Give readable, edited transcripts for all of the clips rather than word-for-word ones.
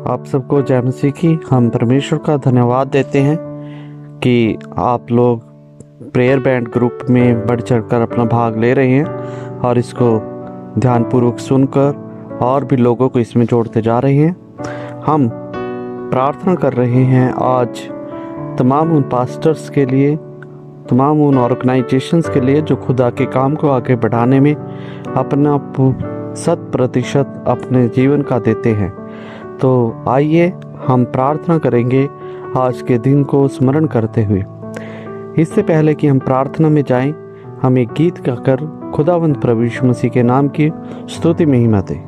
आप सबको जय मसीह की। हम परमेश्वर का धन्यवाद देते हैं कि आप लोग प्रेयर बैंड ग्रुप में बढ़ चढ़कर अपना भाग ले रहे हैं और इसको ध्यानपूर्वक सुनकर और भी लोगों को इसमें जोड़ते जा रहे हैं। हम प्रार्थना कर रहे हैं आज तमाम उन पास्टर्स के लिए, तमाम उन ऑर्गेनाइजेशंस के लिए जो खुदा के काम को आगे बढ़ाने में अपना 100% अपने जीवन का देते हैं। तो आइए हम प्रार्थना करेंगे आज के दिन को स्मरण करते हुए। इससे पहले कि हम प्रार्थना में जाएं, हम एक गीत गाकर खुदावंद प्रभु यीशु मसीह के नाम की स्तुति महिमा दें।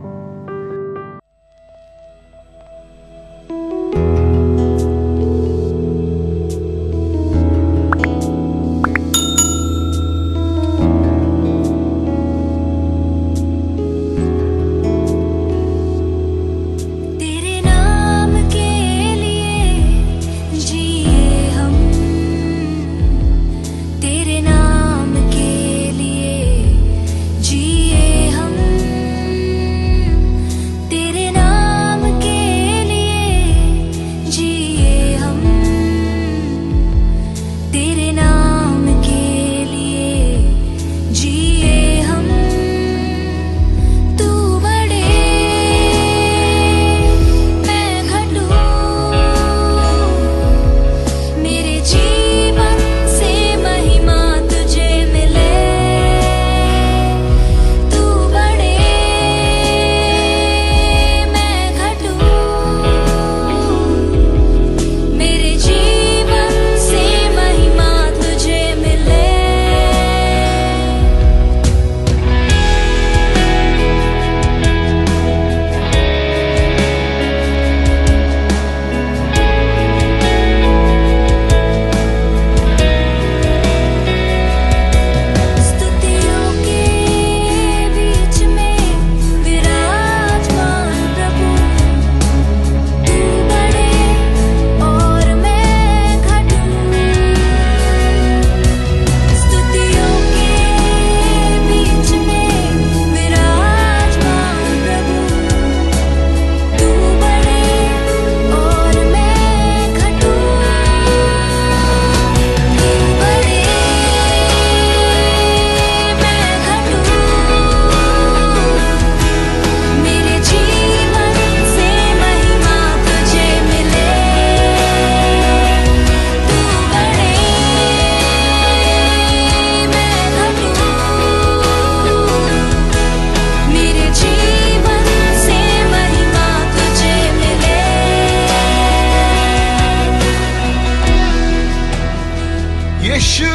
यीशु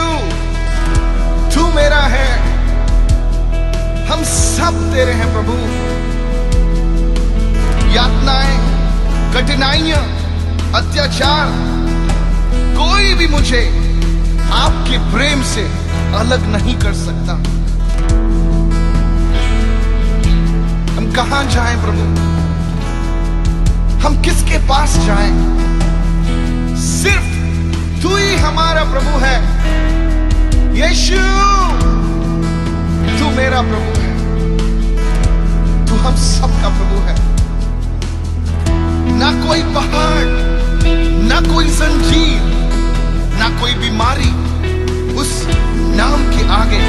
तू मेरा है, हम सब तेरे हैं प्रभु। यातनाएं, कठिनाइयां, अत्याचार, कोई भी मुझे आपके प्रेम से अलग नहीं कर सकता। हम कहां जाएं प्रभु, हम किसके पास जाएं? सिर्फ तू ही हमारा प्रभु है। यीशु तू मेरा प्रभु है, तू हम सबका प्रभु है। ना कोई पहाड़, ना कोई जंजीर, ना कोई बीमारी उस नाम के आगे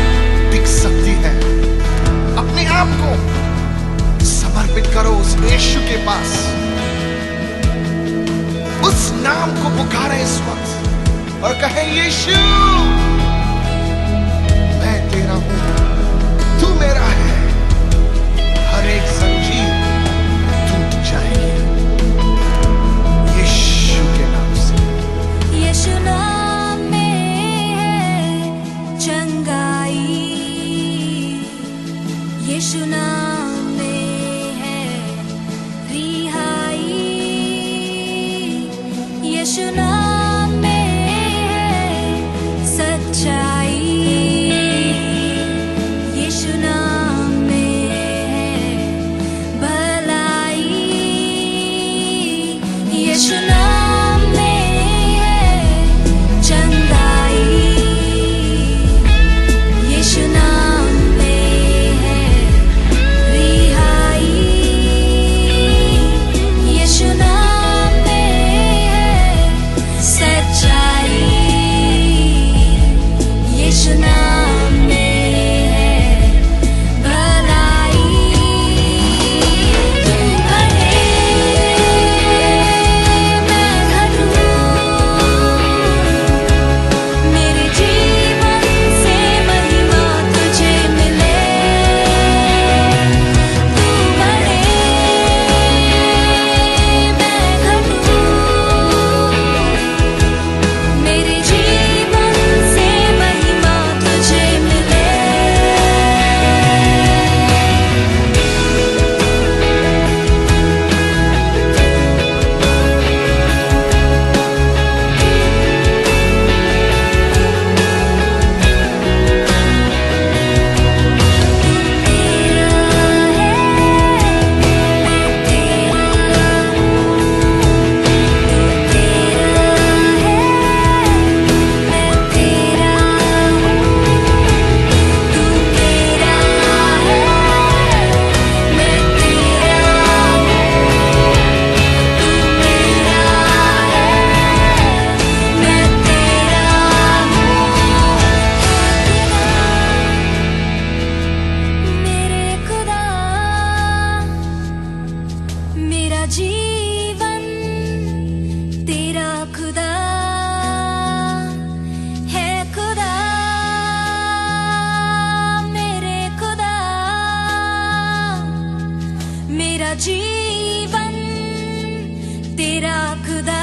टिक सकती है। अपने आप को समर्पित करो उस यीशु के पास। उस नाम को पुकारे इस वक्त और कहे, यीशु मैं तेरा हूं, तू मेरा है। हर एक जंजीर टूट जाएगी यीशु के नाम से। यीशु नाम में है चंगाई, यीशु नाम में है रिहाई, यीशु नाम में है सच्चाई, मेरा जीवन तेरा खुदा है, खुदा मेरे खुदा। मेरा जीवन तेरा खुदा।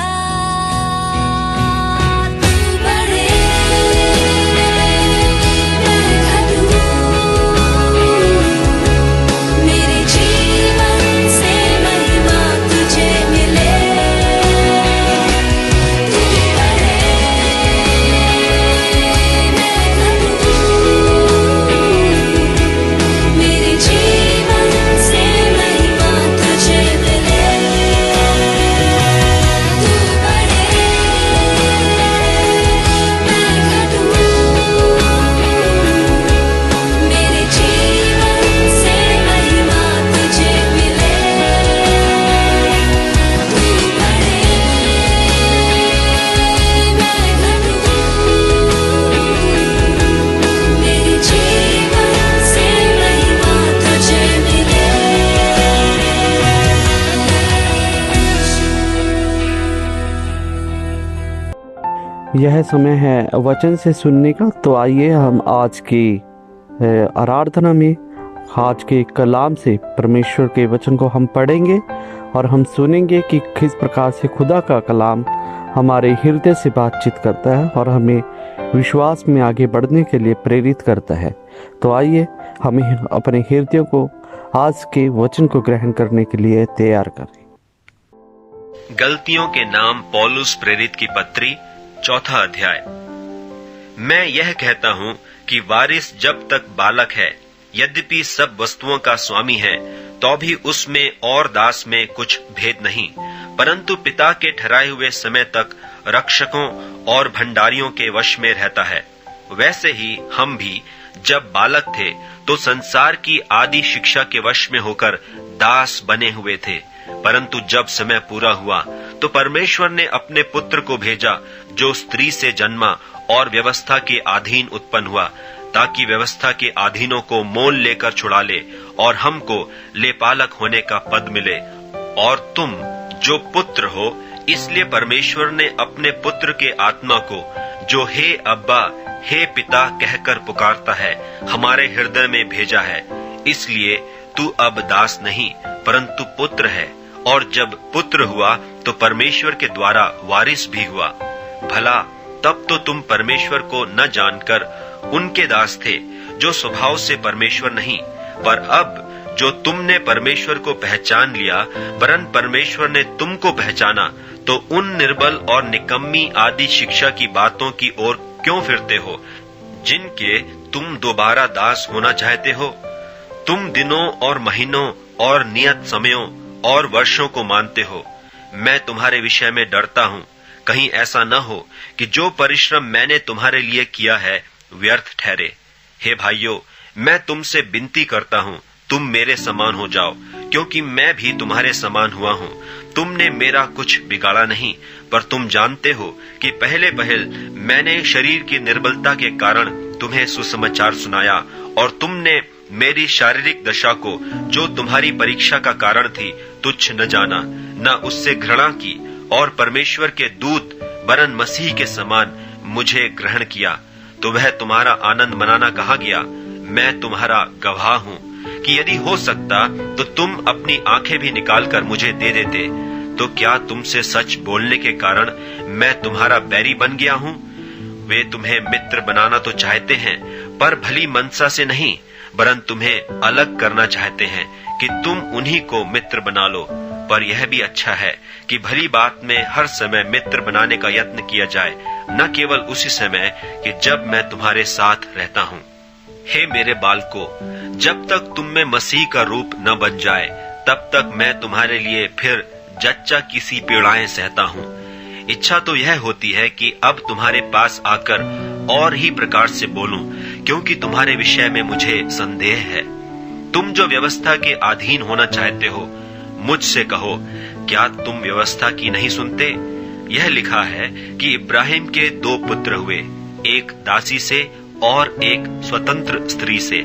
यह समय है वचन से सुनने का। तो आइए हम आज की आराधना में आज के कलाम से परमेश्वर के वचन को हम पढ़ेंगे और हम सुनेंगे कि किस प्रकार से खुदा का कलाम हमारे हृदय से बातचीत करता है और हमें विश्वास में आगे बढ़ने के लिए प्रेरित करता है। तो आइए हमें अपने हृदय को आज के वचन को ग्रहण करने के लिए तैयार करें। गलतियों के नाम पौलुस प्रेरित की पत्री, 4 अध्याय। मैं यह कहता हूँ कि वारिस जब तक बालक है, यद्यपि सब वस्तुओं का स्वामी है, तो भी उसमें और दास में कुछ भेद नहीं, परंतु पिता के ठहराए हुए समय तक रक्षकों और भंडारियों के वश में रहता है। वैसे ही हम भी जब बालक थे तो संसार की आदि शिक्षा के वश में होकर दास बने हुए थे, परंतु जब समय पूरा हुआ तो परमेश्वर ने अपने पुत्र को भेजा, जो स्त्री से जन्मा और व्यवस्था के अधीन उत्पन्न हुआ, ताकि व्यवस्था के अधीनों को मोल लेकर छुड़ा ले और हमको लेपालक होने का पद मिले। और तुम जो पुत्र हो, इसलिए परमेश्वर ने अपने पुत्र के आत्मा को, जो हे अब्बा हे पिता कहकर पुकारता है, हमारे हृदय में भेजा है। इसलिए तू अब दास नहीं परंतु पुत्र है, और जब पुत्र हुआ तो परमेश्वर के द्वारा वारिस भी हुआ। भला तब तो तुम परमेश्वर को न जानकर उनके दास थे जो स्वभाव से परमेश्वर नहीं, पर अब जो तुमने परमेश्वर को पहचान लिया, वरन परमेश्वर ने तुमको पहचाना, तो उन निर्बल और निकम्मी आदि शिक्षा की बातों की ओर क्यों फिरते हो, जिनके तुम दोबारा दास होना चाहते हो? तुम दिनों और महीनों और नियत समयों और वर्षों को मानते हो। मैं तुम्हारे विषय में डरता हूँ, कहीं ऐसा न हो कि जो परिश्रम मैंने तुम्हारे लिए किया है व्यर्थ ठहरे। हे भाइयों, मैं तुमसे विनती करता हूँ, तुम मेरे समान हो जाओ, क्योंकि मैं भी तुम्हारे समान हुआ हूँ। तुमने मेरा कुछ बिगाड़ा नहीं, पर तुम जानते हो कि पहले मैंने शरीर की निर्बलता के कारण तुम्हें सुसमाचार सुनाया, और तुमने मेरी शारीरिक दशा को, जो तुम्हारी परीक्षा का कारण थी, तुच्छ न जाना, न उससे घृणा की, और परमेश्वर के दूत वरन मसीह के समान मुझे ग्रहण किया। तो वह तुम्हारा आनंद मनाना कहाँ गया? मैं तुम्हारा गवाह हूँ कि यदि हो सकता तो तुम अपनी आंखें भी निकालकर मुझे दे देते। तो क्या तुमसे सच बोलने के कारण मैं तुम्हारा बैरी बन गया हूँ? वे तुम्हें मित्र बनाना तो चाहते हैं, पर भली मनसा से नहीं, वरन तुम्हें अलग करना चाहते हैं कि तुम उन्हीं को मित्र बना लो। पर यह भी अच्छा है कि भली बात में हर समय मित्र बनाने का यत्न किया जाए, न केवल उसी समय कि जब मैं तुम्हारे साथ रहता हूँ। हे मेरे बालकों, जब तक तुम में मसीह का रूप न बन जाए, तब तक मैं तुम्हारे लिए फिर जच्चा की सी पीड़ाएं सहता हूँ। इच्छा तो यह होती है कि अब तुम्हारे पास आकर और ही प्रकार से बोलूं, क्योंकि तुम्हारे विषय में मुझे संदेह है। तुम जो व्यवस्था के अधीन होना चाहते हो, मुझसे कहो, क्या तुम व्यवस्था की नहीं सुनते? यह लिखा है कि इब्राहिम के 2 पुत्र हुए, एक दासी से और एक स्वतंत्र स्त्री से।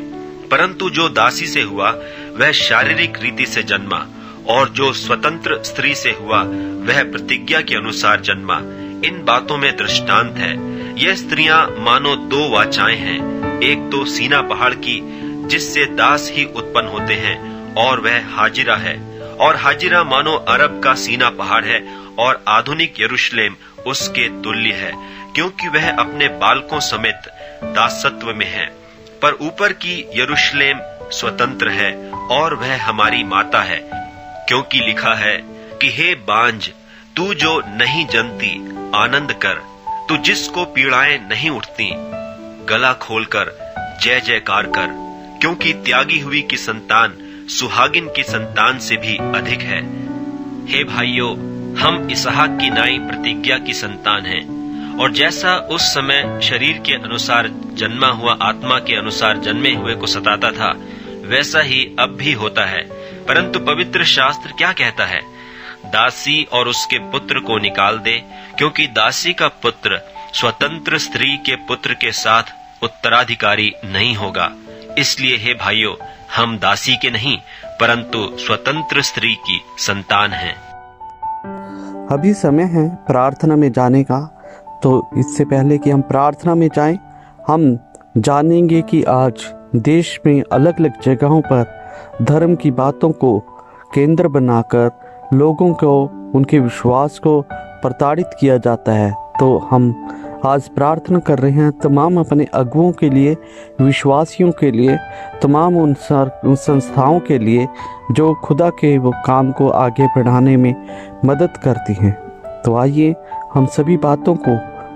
परंतु जो दासी से हुआ वह शारीरिक रीति से जन्मा, और जो स्वतंत्र स्त्री से हुआ वह प्रतिज्ञा के अनुसार जन्मा। इन बातों में दृष्टांत है। यह स्त्रियां मानो दो वाचाएं हैं, एक तो सीना पहाड़ की जिससे दास ही उत्पन्न होते हैं, और वह हाजिरा है। और हाजिरा मानो अरब का सीना पहाड़ है, और आधुनिक यरूशलेम उसके तुल्य है, क्योंकि वह अपने बालकों समेत दासत्व में है। पर ऊपर की यरूशलेम स्वतंत्र है, और वह हमारी माता है, क्योंकि लिखा है कि हे बांझ, तू जो नहीं जनती आनंद कर, तू जिसको पीड़ाएं नहीं उठती, गला खोलकर जय जयकार कर, क्योंकि त्यागी हुई की संतान सुहागिन की संतान से भी अधिक है। हे भाइयों, हम इसहाक की नाई प्रतिज्ञा की संतान हैं, और जैसा उस समय शरीर के अनुसार जन्मा हुआ आत्मा के अनुसार जन्मे हुए को सताता था, वैसा ही अब भी होता है। परंतु पवित्र शास्त्र क्या कहता है? दासी और उसके पुत्र को निकाल दे, क्योंकि दासी का पुत्र स्वतंत्र स्त्री के पुत्र के साथ उत्तराधिकारी नहीं होगा। इसलिए हे भाइयों, हम दासी के नहीं परंतु स्वतंत्र स्त्री की संतान हैं। अभी समय है प्रार्थना में जाने का। तो इससे पहले कि हम प्रार्थना में जाएं, हम जानेंगे कि आज देश में अलग अलग जगहों पर धर्म की बातों को केंद्र बनाकर लोगों को उनके विश्वास को प्रताड़ित किया जाता है। तो हम आज प्रार्थना कर रहे हैं तमाम अपने अगुओं के लिए, विश्वासियों के लिए, तमाम उन संस्थाओं के लिए जो खुदा के वो काम को आगे बढ़ाने में मदद करती हैं। तो आइए हम सभी बातों को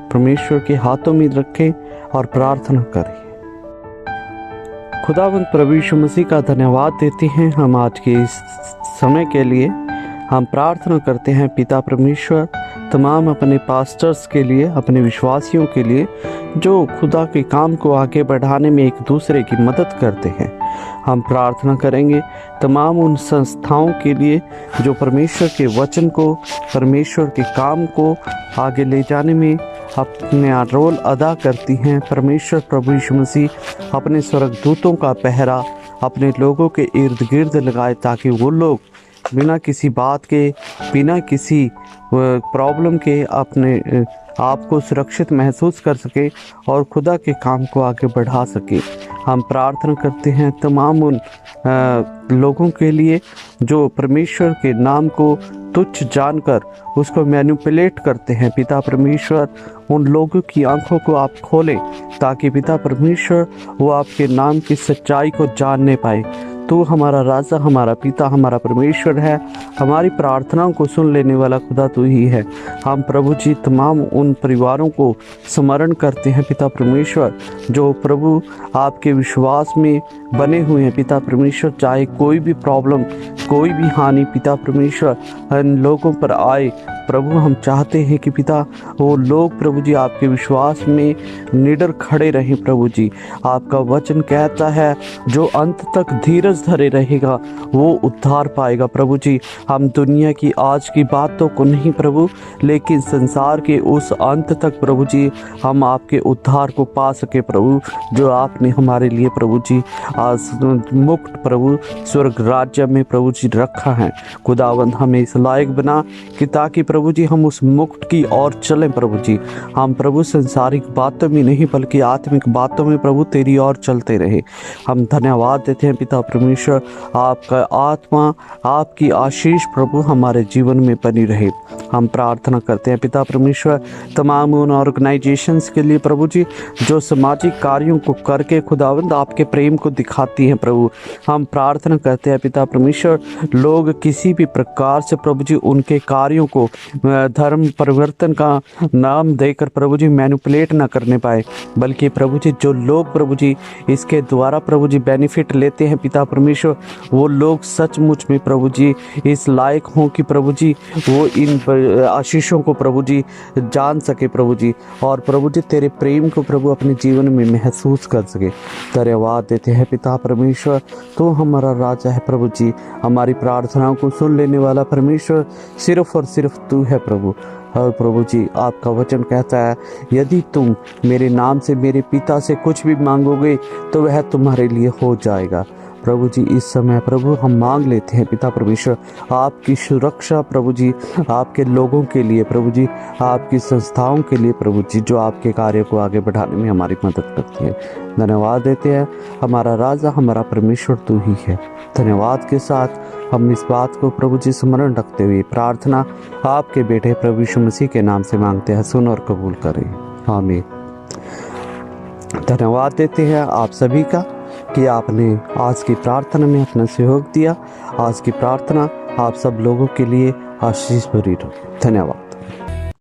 परमेश्वर के हाथों में रखें और प्रार्थना करें। खुदावंद प्रभु यीशु मसीह का धन्यवाद देते हैं हम आज के इस समय के लिए। हम प्रार्थना करते हैं पिता परमेश्वर तमाम अपने पास्टर्स के लिए, अपने विश्वासियों के लिए जो खुदा के काम को आगे बढ़ाने में एक दूसरे की मदद करते हैं। हम प्रार्थना करेंगे तमाम उन संस्थाओं के लिए जो परमेश्वर के वचन को, परमेश्वर के काम को आगे ले जाने में अपना रोल अदा करती हैं। परमेश्वर प्रभु यीशु मसीह अपने स्वर्गदूतों का पहरा अपने लोगों के इर्द गिर्द लगाए, ताकि वो लोग बिना किसी बात के, बिना किसी प्रॉब्लम के अपने आप को सुरक्षित महसूस कर सके और खुदा के काम को आगे बढ़ा सके। हम प्रार्थना करते हैं तमाम उन लोगों के लिए जो परमेश्वर के नाम को तुच्छ जानकर उसको मैनिपुलेट करते हैं। पिता परमेश्वर उन लोगों की आंखों को आप खोलें, ताकि पिता परमेश्वर वो आपके नाम की सच्चाई को जानने पाए। तू हमारा राजा, हमारा पिता, हमारा परमेश्वर है। हमारी प्रार्थनाओं को सुन लेने वाला खुदा तू ही है। हम प्रभु जी तमाम उन परिवारों को स्मरण करते हैं पिता परमेश्वर, जो प्रभु आपके विश्वास में बने हुए हैं। पिता परमेश्वर, चाहे कोई भी प्रॉब्लम, कोई भी हानि पिता परमेश्वर इन लोगों पर आए, प्रभु हम चाहते हैं कि पिता वो लोग प्रभु जी आपके विश्वास में निडर खड़े रहें। प्रभु जी आपका वचन कहता है जो अंत तक धीरज धरे रहेगा वो उद्धार पाएगा। प्रभु जी हम दुनिया की आज की बातों को नहीं प्रभु, लेकिन संसार के उस अंत तक प्रभु जी हम आपके उद्धार को पा सके प्रभु, जो आपने हमारे लिए प्रभु जी आज मुक्त प्रभु स्वर्ग राज्य में प्रभु जी रखा है। खुदावंद हमें इस लायक बना कि ताकि प्रभु जी हम उस मुक्त की ओर चलें। प्रभु जी हम प्रभु संसारिक बातों में नहीं बल्कि आत्मिक बातों में प्रभु तेरी ओर चलते रहे। हम धन्यवाद देते हैं पिता परमेश्वर, आपका आत्मा, आपकी आशीष प्रभु हमारे जीवन में बनी रहे। हम प्रार्थना करते हैं पिता परमेश्वर तमाम उन ऑर्गेनाइजेशंस के लिए प्रभु जी जो सामाजिक कार्यों को करके खुदावंद आपके प्रेम को दिखाती हैं। प्रभु हम प्रार्थना करते हैं पिता परमेश्वर लोग किसी भी प्रकार से प्रभु जी उनके कार्यों को धर्म परिवर्तन का नाम देकर प्रभु जी मैनिपुलेट ना करने पाए, बल्कि प्रभु जी जो लोग प्रभु जी इसके द्वारा प्रभु जी बेनिफिट लेते हैं पिता परमेश्वर, वो लोग सचमुच में प्रभु जी इस लायक हों कि प्रभु जी वो इन आशीषों को प्रभु जी जान सके प्रभु जी, और प्रभु जी तेरे प्रेम को प्रभु अपने जीवन में महसूस कर सके। धन्यवाद देते हैं पिता परमेश्वर, तो हमारा राजा है प्रभु जी, हमारी प्रार्थनाओं को सुन लेने वाला परमेश्वर सिर्फ और सिर्फ तू है प्रभु। और प्रभु जी आपका वचन कहता है यदि तुम मेरे नाम से मेरे पिता से कुछ भी मांगोगे तो वह तुम्हारे लिए हो जाएगा। प्रभु जी इस समय प्रभु हम मांग लेते हैं पिता परमेश्वर आपकी सुरक्षा प्रभु जी, आपके लोगों के लिए प्रभु जी, आपकी संस्थाओं के लिए प्रभु जी, जो आपके कार्य को आगे बढ़ाने में हमारी मदद करती है। धन्यवाद देते हैं, हमारा राजा हमारा परमेश्वर तू ही है। धन्यवाद के साथ हम इस बात को प्रभु जी स्मरण रखते हुए प्रार्थना आपके बेटे प्रभु यीशु मसीह के नाम से मांगते हैं, सुन और कबूल करें, आमीन। धन्यवाद देते हैं आप सभी का कि आपने आज की प्रार्थना में अपना सहयोग दिया। आज की प्रार्थना आप सब लोगों के लिए आशीष भरी रहो। धन्यवाद।